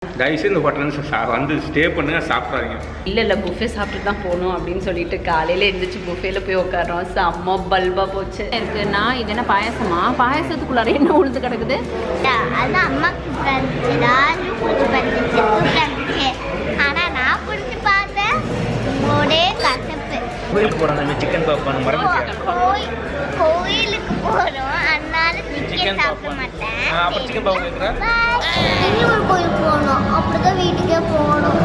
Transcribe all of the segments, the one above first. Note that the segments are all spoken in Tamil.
தயவுசெய்து இந்த ஹோட்டல் வந்து ஸ்டே பண்ணுங்க, சாப்பிட்றாங்க. இல்லை புஃபே சாப்பிட்டு தான் போகணும் அப்படின்னு சொல்லிட்டு காலையில் எழுந்திரிச்சு புஃபேல போய் உட்காரோம். செம்ம பல்பா போச்சு எனக்கு. நான் இது என்ன பாயசமா? பாயசத்துக்குள்ளார என்ன உழுது கிடக்குது? அது அம்மாக்கு ஆனால் நான் பிடிச்சி பார்த்தேன் ஒரே கசப்பு. கோயிலுக்கு போகிறோம், சிக்கன் பாப்கார்ன் மறந்துச்சு. கோயிலுக்கு போகிறோம், அதனால சிக்கன் சாப்பிட மாட்டேன். அப்புறம் சிக்கன் பாப் கேட்குறேன். இன்னொரு கோயிலுக்கு போகணும், அப்படிதான் வீட்டுக்கே போகணும்.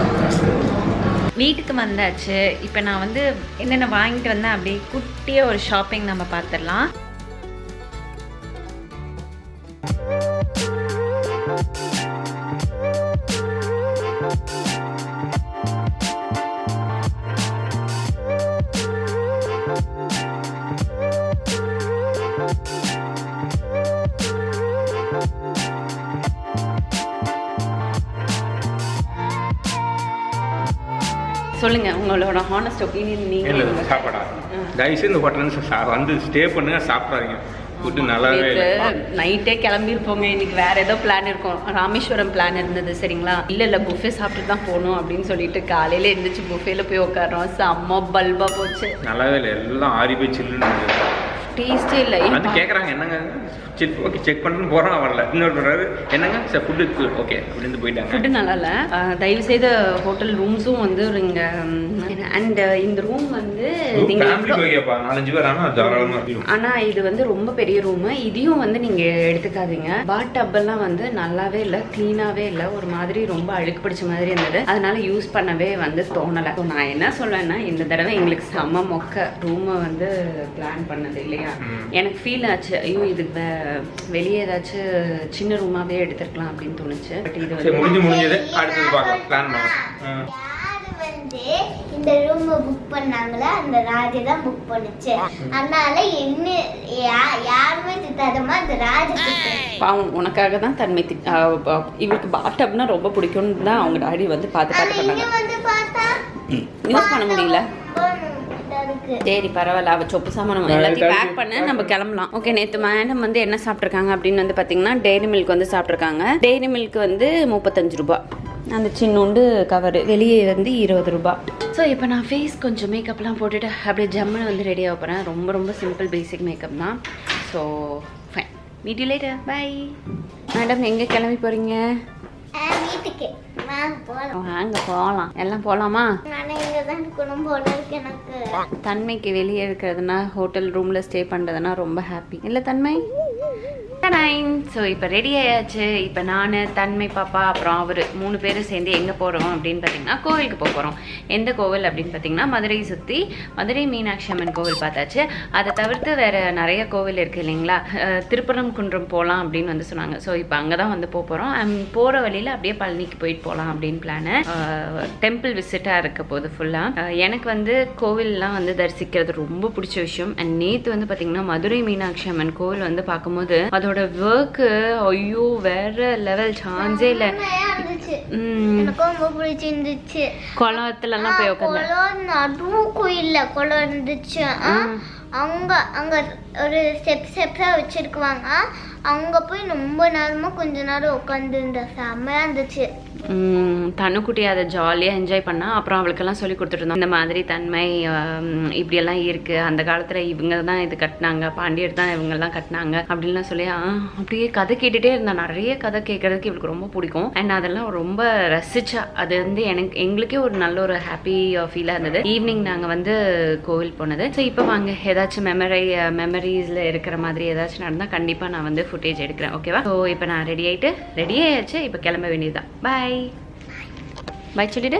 வீட்டுக்கு வந்தாச்சு. இப்போ நான் வந்து என்னென்ன வாங்கிட்டு வந்தேன் அப்படியே குட்டியாக ஒரு ஷாப்பிங் நம்ம பார்த்துடலாம். சொல்லுங்க உங்களோட ஹானஸ்ட் ஒப்பீனியன். நீங்கள் சாப்பாடா? தயவுசெய்து இந்த ஹோட்டல் வந்து ஸ்டே பண்ணுங்க, சாப்பிட்றாங்க. ஃபுட்டு நல்லாவே நைட்டே கிளம்பியிருப்போங்க. இன்னைக்கு வேற ஏதோ பிளான் இருக்கும். ராமேஸ்வரம் பிளான் இருந்தது சரிங்களா. இல்லை புஃபே சாப்பிட்டு தான் போகணும் அப்படின்னு சொல்லிட்டு காலையில எழுந்திரிச்சு புஃபேல போய் உட்காரோம். செம்ம பல்பா போச்சு. நல்லாவே இல்லை, எல்லாம் ஆறி போய் சில்லுன்னு டேஸ்டே இல்லை. வந்து கேட்குறாங்க என்னங்க ஓகே செக் பண்ணுன்னு போகிறோம், வரல. இன்னொரு வர்றாரு என்னங்க சார் ஃபுட்டு ஓகே அப்படின்னு போயிட்டாங்க. ஃபுட்டு நல்லா இல்லை. தயவுசெய்து ஹோட்டல் ரூம்ஸும் வந்து இங்கே அண்ட் இந்த ரூம் வந்து ஆனால் இது வந்து ரொம்ப பெரிய ரூமு. இதையும் வந்து நீங்கள் எடுத்துக்காதீங்க. பாத் டப்பெல்லாம் வந்து நல்லாவே இல்லை, க்ளீனாகவே இல்லை, ஒரு மாதிரி ரொம்ப அழுக்கு பிடிச்ச மாதிரி இருந்தது. அதனால யூஸ் பண்ணவே வந்து தோணலை. ஸோ நான் என்ன சொல்வேன்னா இந்த தடவை எங்களுக்கு செம்ம மொக்க ரூமை வந்து பிளான் பண்ணது இல்லையா. எனக்கு ஃபீல் ஆச்சு, ஐயோ இதுக்கு வெளியே ஏதாச்சும் சின்ன ரூமாவே எடுத்துருக்கலாம் அப்படின்னு தோணுச்சு. பட் இது வந்து அடுத்தது பார்க்கலாம் பிளான் பண்ணலாம். இந்த ரூம் புக் பண்ணாங்களா, அந்த ராஜா தான் புக் பண்ணுச்சு. அதனால என்ன யாருமே திட்டாதமா அந்த ராஜா பாவம் உனக்காக தான் தன்மை இவளுக்கு பாட்டப்னா ரொம்ப பிடிக்கும்னு தான் அவங்க டாடி வந்து பார்த்து யூஸ் பண்ண முடியல. சரி பரவாயில்ல, அவள் சொப்பு சாமான் எல்லாத்தையும் பேக் பண்ண நம்ம கிளம்பலாம். ஓகே, நேற்று மேடம் வந்து என்ன சாப்பிட்ருக்காங்க அப்படின்னு வந்து பார்த்தீங்கன்னா டெய்ரி மில்க் வந்து சாப்பிட்ருக்காங்க. டெய்ரி மில்க் வந்து 35 ரூபா, அந்த சின்னோண்டு கவரு வெளியே வந்து 20 ரூபா. ஸோ இப்போ நான் ஃபேஸ் கொஞ்சம் மேக்கப்லாம் போட்டுட்டு அப்படியே ஜம்முன்னு வந்து ரெடி ஆக போகிறேன். ரொம்ப ரொம்ப சிம்பிள் பேசிக் மேக்கப் தான். So fine, meet you later, bye. Madam எங்கே கிளம்பி போகிறீங்க? வீட்டுக்கு வாங்க போகலாம். எல்லாம் போகலாமா? எனக்கு தன்மைக்கு வெளியே இருக்கிறதுனா ஹோட்டல் ரூமில் ஸ்டே பண்ணுறதுனா ரொம்ப ஹாப்பி இல்லை தன்மை? ஸோ இப்போ ரெடி ஆயாச்சு. இப்போ நான், தன்மை பாப்பா, அப்புறம் அவர் 3 பேரும் சேர்ந்து எங்கே போகிறோம் அப்படின்னு பார்த்தீங்கன்னா கோவிலுக்கு போக போகிறோம். எந்த கோவில் அப்படின்னு பார்த்தீங்கன்னா மதுரையை சுற்றி மதுரை மீனாட்சி அம்மன் கோவில் பார்த்தாச்சு. அதை தவிர்த்து வேறு நிறைய கோவில் இருக்குது இல்லைங்களா. திருப்பரங்குன்றம் போகலாம் அப்படின்னு வந்து சொன்னாங்க. ஸோ இப்போ அங்கே தான் வந்து போகிறோம். போகிற வழியில் அப்படியே பழனிக்கு போயிட்டு போகலாம் அப்படின்னு பிளானு. டெம்பிள் விசிட்டாக இருக்க போது ஃபுல்லாக. எனக்கு வந்து கோவில்லாம் வந்து தரிசிக்கிறது ரொம்ப பிடிச்ச விஷயம். அண்ட் நேற்று வந்து பார்த்தீங்கன்னா மதுரை மீனாட்சி அம்மன் கோவில் வந்து பார்க்கும்போது அதோட ஒர்க்கு ஐயோ வேற லெவல், சான்ஸே இல்லை. ரொம்ப பிடிச்சிருந்துச்சு. குளத்துல எல்லாம் போய் உட்காந்து நடுவு கோயில்ல குளம் இருந்துச்சு. அங்க ஒரு ஸ்டெப்ஸா வச்சிருக்குவாங்க. அங்க போய் ரொம்ப நேரமா கொஞ்ச நேரம் உட்காந்து இருந்த செம்மையா இருந்துச்சு. தனுக்குட்டி அதை ஜாலியாக என்ஜாய் பண்ணா. அப்புறம் அவளுக்கெல்லாம் சொல்லி கொடுத்துருந்தோம், இந்த மாதிரி தன்மை இப்படியெல்லாம் இருக்குது, அந்த காலத்தில் இவங்க தான் இது கட்டினாங்க, பாண்டியர் தான் இவங்கெல்லாம் கட்டினாங்க அப்படின்லாம் சொல்லி அப்படியே கதை கேட்டுகிட்டே இருந்தா. நிறைய கதை கேட்கறதுக்கு இவளுக்கு ரொம்ப பிடிக்கும். அண்ட் அதெல்லாம் ரொம்ப ரசிச்சா. அது வந்து எங்களுக்கே ஒரு நல்ல ஒரு ஹாப்பி ஃபீலாக இருந்தது. ஈவினிங் நாங்கள் வந்து கோவில் போனது. ஸோ இப்போ வாங்க ஏதாச்சும் மெமரிஸில் இருக்கிற மாதிரி ஏதாச்சும் நடந்தால் கண்டிப்பாக நான் வந்து ஃபுட்டேஜ் எடுக்கிறேன். ஓகேவா? ஸோ இப்போ நான் ரெடி ஆயாச்சு. இப்போ கிளம்ப வேண்டியதுதான். பாய் பாய் சொல்லிடு.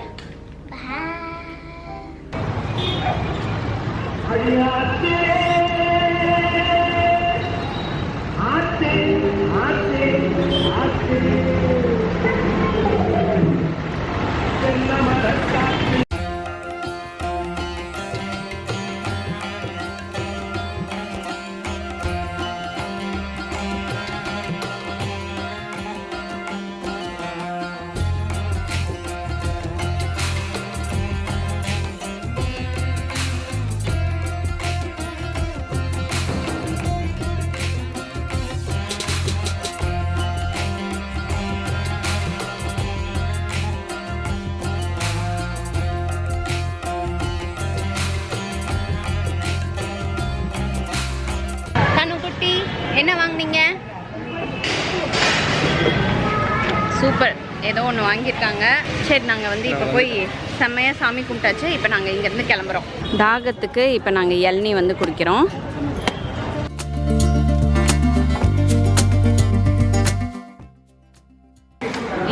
ஏதோ ஒன்று வாங்கியிருக்காங்க. சரி நாங்கள் வந்து இப்போ போய் செம்மையாக சாமி கும்பிட்டாச்சு. இப்போ நாங்கள் இங்கேருந்து கிளம்புறோம். தாகத்துக்கு இப்போ நாங்கள் இளநீ வந்து குடிக்கிறோம்.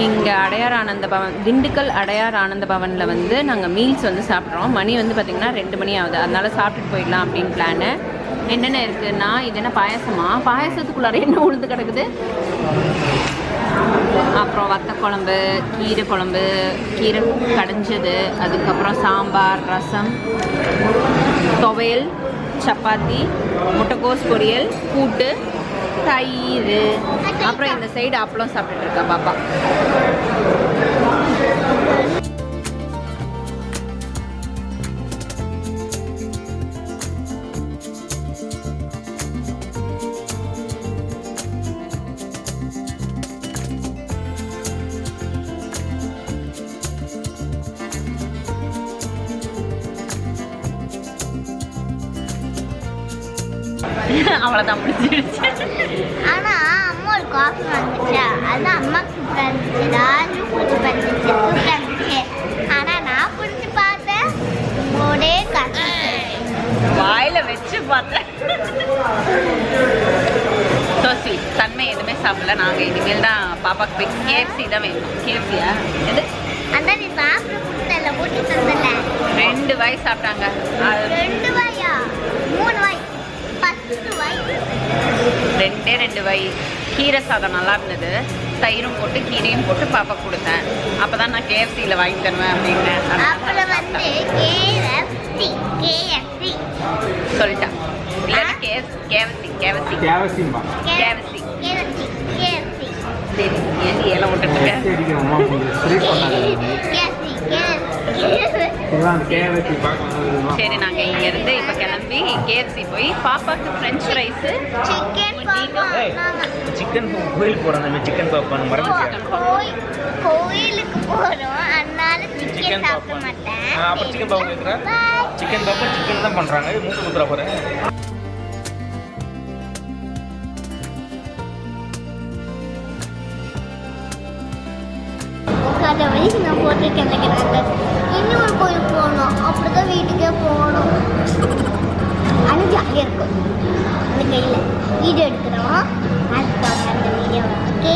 இங்கே அடையார் ஆனந்த பவன், திண்டுக்கல் அடையார் ஆனந்த பவனில் வந்து நாங்கள் மீல்ஸ் வந்து சாப்பிட்றோம். மணி வந்து பார்த்திங்கன்னா 2 மணி ஆகுது. அதனால் சாப்பிட்டுட்டு போயிடலாம் அப்படின்னு பிளானு. என்னென்ன இருக்குன்னா, இது என்ன பாயாசமா? பாயாசத்துக்குள்ளார என்ன உளுந்து கிடக்குது. அப்புறம் வத்த குழம்பு, கீரை குழம்பு, கீரை கடைஞ்சது, அதுக்கப்புறம் சாம்பார், ரசம், துவையல், சப்பாத்தி, முட்டைக்கோஸ் பொரியல், கூட்டு, தயிர், அப்புறம் இந்த சைடு அப்பளம் சாப்பிட்டுட்டு இருக்கா பாப்பா. அவ்வளோதான் முடிஞ்சிடுச்சு. ஆனா அம்மா ஒரு காஃபி வந்துச்சா, அதான் அம்மாக்கு சூப்பராக இருந்துச்சு. ராஜு குடிச்சு வந்துச்சு, சூப்பராக இருந்துச்சு. ஆனா நான் குடிச்சு பார்த்தேன், ஒரே காசு வாயில வச்சு பார்த்தேன். சோசி தன்மை எதுவுமே சாப்பிடல. நாங்கள் இனிமேல் தான் பாப்பாக்கு போய் கேஎஃப்சி தான் வேணும். கேஎஃப்சியா எது? அதான் நீ சாப்பிட கொடுத்தல, போட்டு தந்தல. 2 வாய் சாப்பிட்டாங்க. 2 வாயா? 3 வாய், 10 வாய். 2 வாய். கீரை சாதம் நல்லா இருந்தது. தயிரும் போட்டு கீரையும் போட்டு பாப்பா கொடுத்தேன். அப்போ தான் நான் கேஎஃப்சியில் வாங்கி தருவேன் அப்படின்னு. அப்புறம் வந்து கேஎஃப்சி சொல்லிட்டேன். இல்லைன்னா கேஎஃப்சி சரி, ஏன் ஏலம் விட்டுருக்கேன். சரி நாங்கள் இங்கேருந்து இப்போ கிளம்பி கேஎஃப்சி போய் பாப்பாவுக்கு ஃப்ரெஞ்ச் ஃப்ரைஸு, சிக்கன் கோயிலுக்கு போகிறோம். சிக்கன் பாப்பான்னு மறந்துட்டேன். கோயிலுக்கு போகிறோம், அதனால சிக்கன் சாப்பிட மாட்டேன். அப்புறம் சிக்கன் பாப்பா கேட்குறா. சிக்கன் பாப்பா சிக்கன் தான் பண்ணுறாங்க. மூக்கு குத்துறா போகிறேன். அதை வயசு நான் போட்டு கிளக்கிறாங்க. இன்னொரு கோயில் போகணும், அப்படிதான் வீட்டுக்கே போகணும். அது ஜாலியாக இருக்கும். அந்த கையில் வீடியோ எடுக்கிறோம், அதுக்காக அந்த வீடியோ. ஓகே,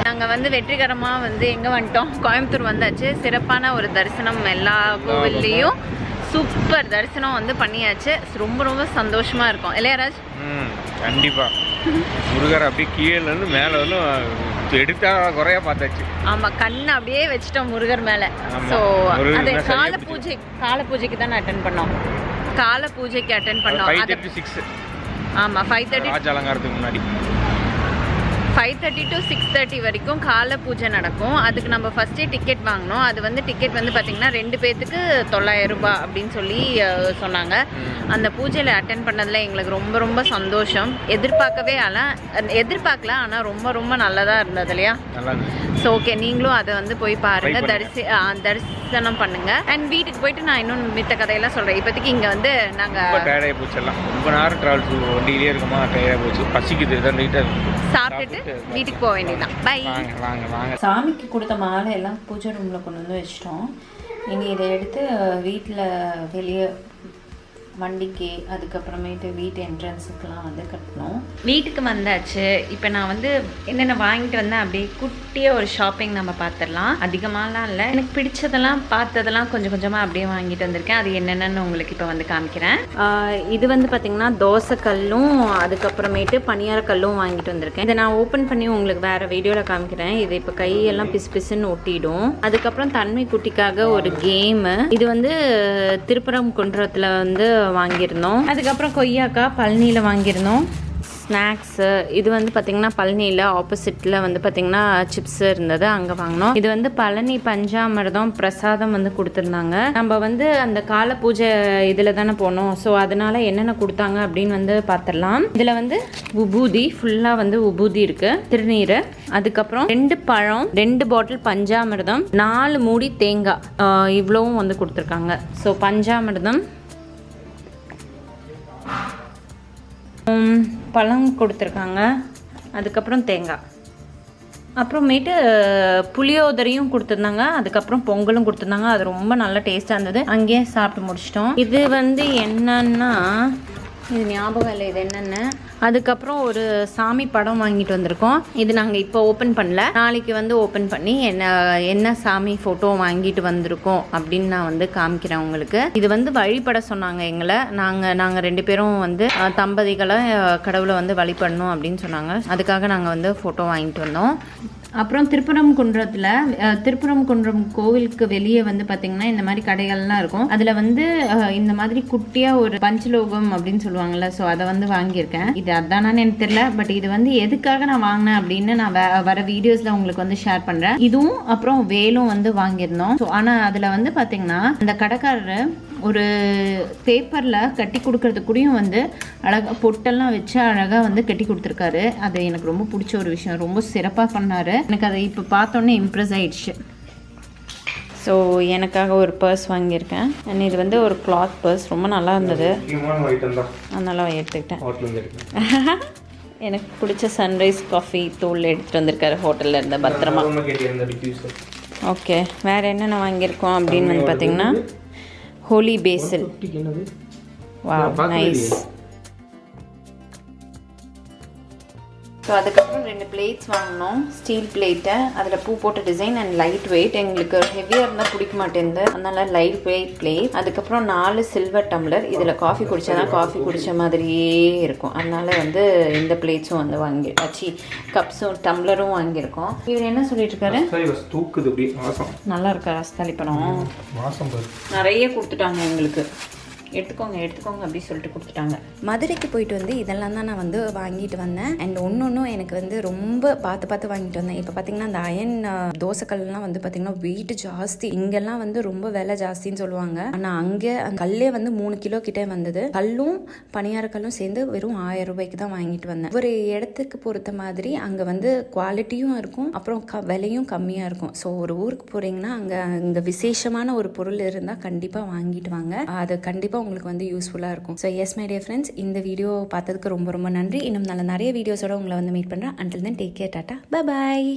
நாங்கள் வந்து வெற்றிகரமாக வந்து எங்கே வந்துட்டோம், கோயம்புத்தூர் வந்தாச்சு. சிறப்பான ஒரு தரிசனம் எல்லா கோவில்லையும். சூப்பர் தரிசனம் வந்து பண்ணியாச்சு. ரொம்ப ரொம்ப சந்தோஷமாக இருக்கும் இல்லையா ராஜ்? கண்டிப்பாக முருகர் அப்படியே கீழேருந்து மேலே வந்து எடுத்தா குறையா பார்த்தாச்சு. ஆமாம், கண்ணை அப்படியே வச்சுட்டோம் முருகர் மேலே. ஸோ அது கால பூஜைக்கு தான் அட்டன் பண்ணோம். கால பூஜைக்கு அட்டன் பண்ணோம். 5:36. ஆமாம், 5:30 ராஜ அலங்காரத்துக்கு முன்னாடி 5:30 to 6:30 வரைக்கும் கால பூஜை நடக்கும். அதுக்கு நம்ம ஃபஸ்ட்டே டிக்கெட் வாங்கினோம். அது வந்து டிக்கெட் வந்து பார்த்திங்கன்னா 2 பேர்த்துக்கு 900 ரூபாய் அப்படின்னு சொல்லி சொன்னாங்க. அந்த பூஜையில் அட்டென்ட் பண்ணதில் எங்களுக்கு ரொம்ப ரொம்ப சந்தோஷம். எதிர்பார்க்கல, ஆனால் ரொம்ப ரொம்ப நல்லதாக இருந்தது இல்லையா? ஸோ ஓகே, நீங்களும் அதை வந்து போய் பாருங்கள், தரிசனம் பண்ணுங்கள். அண்ட் வீட்டுக்கு போயிட்டு நான் இன்னும் மித்த கதையெல்லாம் சொல்கிறேன். இப்போதைக்கு இங்கே வந்து நாங்கள் டயர்டாகி போச்செல்லாம் ரொம்ப நேரம் ட்ராவல்ஸ் வண்டியிலே இருக்குமா, டயர்டாக போச்சு, பசிக்குது, சாப்பிட்டுட்டு வீட்டுக்கு போக வேண்டியதான். பை. சாமிக்கு கொடுத்த மாலை எல்லாம் பூஜை ரூமில் கொண்டு வந்து வச்சிட்டோம். இனி இதை எடுத்து வீட்டில் வெளியே வண்டிக்கு, அதுக்கப்புறமேட்டு வீட்டு என்ட்ரன்ஸுக்கெலாம் வந்து கட்டணும். வீட்டுக்கு வந்தாச்சு. இப்போ நான் வந்து என்னென்ன வாங்கிட்டு வந்தேன் அப்படியே குட்டியாக ஒரு ஷாப்பிங் நம்ம பார்த்துடலாம். அதிகமாகலாம் இல்லை, எனக்கு பிடிச்சதெல்லாம் பார்த்ததெல்லாம் கொஞ்சம் கொஞ்சமாக அப்படியே வாங்கிட்டு வந்திருக்கேன். அது என்னென்னு உங்களுக்கு இப்போ வந்து காமிக்கிறேன். இது வந்து பார்த்திங்கன்னா தோசைக்கல்லும் அதுக்கப்புறமேட்டு பனியாரக்கல்லும் வாங்கிட்டு வந்திருக்கேன். இதை நான் ஓப்பன் பண்ணி உங்களுக்கு வேறு வீடியோவில் காமிக்கிறேன். இது இப்போ கையெல்லாம் பிசு பிசுன்னு ஒட்டிடும். அதுக்கப்புறம் தன்மை குட்டிக்காக ஒரு கேமு. இது வந்து திருப்பரங்குன்றத்தில் வந்து வாங்கியிருந்தோம். அதுக்கப்புறம் கொய்யாக்கா பழனியில் வாங்கியிருந்தோம். ஸ்நாக்ஸு இது வந்து பார்த்திங்கன்னா பழனியில் ஆப்போசிட்டில் வந்து பார்த்திங்கன்னா சிப்ஸ் இருந்தது, அங்கே வாங்கினோம். இது வந்து பழனி பஞ்சாமிர்தம் பிரசாதம் வந்து கொடுத்துருந்தாங்க. நம்ம வந்து அந்த கால பூஜை இதில் தானே போனோம். ஸோ அதனால் என்னென்ன கொடுத்தாங்க அப்படின்னு வந்து பார்த்துடலாம். இதில் வந்து உபூதி, ஃபுல்லாக வந்து உபூதி இருக்குது, திருநீர், அதுக்கப்புறம் 2 பழம், 2 பாட்டில் பஞ்சாமிர்தம், 4 மூடி தேங்காய், இவ்வளவும் வந்து கொடுத்துருக்காங்க. ஸோ பஞ்சாமிர்தம், பழம் கொடுத்துருக்காங்க, அதுக்கப்புறம் தேங்காய். அப்புறமேட்டு புளியோதரையும் கொடுத்துருந்தாங்க, அதுக்கப்புறம் பொங்கலும் கொடுத்துருந்தாங்க. அது ரொம்ப நல்ல டேஸ்ட்டாக இருந்தது. அங்கேயே சாப்பிட்டு முடிச்சிட்டோம். இது வந்து என்னன்னா, இது ஞாபகம் இல்லை இது என்னென்ன. அதுக்கப்புறம் ஒரு சாமி படம் வாங்கிட்டு வந்திருக்கோம். இது நாங்கள் இப்போ ஓப்பன் பண்ணல, நாளைக்கு வந்து ஓப்பன் பண்ணி என்ன சாமி ஃபோட்டோ வாங்கிட்டு வந்திருக்கோம் அப்படின்னு நான் வந்து காமிக்கிறேன் உங்களுக்கு. இது வந்து வழிபட சொன்னாங்க எங்களை. நாங்கள் 2 பேரும் வந்து தம்பதிகளை கடவுளை வந்து வழிபடணும் அப்படின்னு சொன்னாங்க. அதுக்காக நாங்கள் வந்து ஃபோட்டோ வாங்கிட்டு வந்தோம். அப்புறம் திருப்பரங்குன்றம் கோவிலுக்கு வெளியே வந்து பார்த்திங்கன்னா இந்த மாதிரி கடைகள்லாம் இருக்கும். அதில் வந்து இந்த மாதிரி குட்டியாக ஒரு பஞ்சலோகம் அப்படின்னு சொல்லுவாங்கள்ல, ஸோ அதை வந்து வாங்கியிருக்கேன். இது அதானான்னு எனக்கு தெரியல, பட் இது வந்து எதுக்காக நான் வாங்கினேன் அப்படின்னு நான் வர வீடியோஸில் உங்களுக்கு வந்து ஷேர் பண்ணுறேன். இதுவும் அப்புறம் வேலும் வந்து வாங்கியிருந்தோம். ஸோ ஆனால் அதில் வந்து பார்த்திங்கன்னா அந்த கடைக்காரர் ஒரு பேப்பரில் கட்டி கொடுக்கறதுக்குடியும் வந்து அழகாக பொட்டெல்லாம் வச்சு அழகாக வந்து கட்டி கொடுத்துருக்காரு. அது எனக்கு ரொம்ப பிடிச்ச ஒரு விஷயம், ரொம்ப சிறப்பாக பண்ணார். எனக்கு அதை இப்போ பார்த்தோன்னே இம்ப்ரெஸ் ஆயிடுச்சு. ஸோ எனக்காக ஒரு பர்ஸ் வாங்கியிருக்கேன். இது வந்து ஒரு கிளாத் பர்ஸ், ரொம்ப நல்லா இருந்தது, அதனால எடுத்துக்கிட்டேன். எனக்கு பிடிச்ச சன்ரைஸ் காஃபி தூள் எடுத்துகிட்டு வந்திருக்காரு ஹோட்டலில் இருந்த பத்திரமா. ஓகே, வேறு என்னென்ன வாங்கியிருக்கோம் அப்படின்னு வந்து பார்த்தீங்கன்னா holy basil. Wow, nice. So அதுக்கப்புறம் 2 பிளேட்ஸ் வாங்கினோம், ஸ்டீல் பிளேட்டை, அதில் பூ போட்ட டிசைன் அண்ட் லைட் வெயிட். எங்களுக்கு ஹெவியாக இருந்தால் பிடிக்க மாட்டேங்குது, அதனால லைட் வெயிட் பிளேட். அதுக்கப்புறம் 4 சில்வர் டம்ளர். இதில் காஃபி குடித்தா காஃபி குடித்த மாதிரியே இருக்கும், அதனால வந்து இந்த பிளேட்ஸும் வந்து கப்ஸும் டம்ளரும் வாங்கியிருக்கோம். இவர் என்ன சொல்லிட்டு இருக்காரு, நல்லா இருக்கா ரஸ்தாலி பழம்? நிறைய கொடுத்துட்டாங்க எங்களுக்கு, எடுத்துக்கோங்க அப்படி சொல்லிட்டு கொடுத்துட்டாங்க. மதுரைக்கு போயிட்டு வந்து இதெல்லாம் தான் நான் வந்து வாங்கிட்டு வந்தேன். அண்ட் ஒன்றும் எனக்கு வந்து ரொம்ப பார்த்து வாங்கிட்டு வந்தேன். இப்போ பார்த்தீங்கன்னா அந்த அயன் தோசைக்கல்லாம் வந்து பார்த்தீங்கன்னா வெயிட் ஜாஸ்தி. இங்கெல்லாம் வந்து ரொம்ப விலை ஜாஸ்தின்னு சொல்லுவாங்க, ஆனால் அங்கே கல்லே வந்து 3 கிலோ கிட்டே வந்தது. கல்லும் பணியாரக்கல்லும் சேர்ந்து வெறும் 1000 ரூபாய்க்கு தான் வாங்கிட்டு வந்தேன். ஒரு இடத்துக்கு பொறுத்த மாதிரி அங்கே வந்து குவாலிட்டியும் இருக்கும், அப்புறம் விலையும் கம்மியாக இருக்கும். ஸோ ஒரு ஊருக்கு போகிறீங்கன்னா அங்கே விசேஷமான ஒரு பொருள் இருந்தால் கண்டிப்பாக வாங்கிட்டு வாங்க, அது கண்டிப்பாக உங்களுக்கு வந்து யூஸ்ஃபுல்லாக இருக்கும். So S my dear friends, இந்த வீடியோ பார்த்ததுக்கு ரொம்ப நன்றி. இன்னும் நிறைய வீடியோஸோட உங்களை வந்து மீட் பண்ணுறேன். Until then take care, tata, bye bye.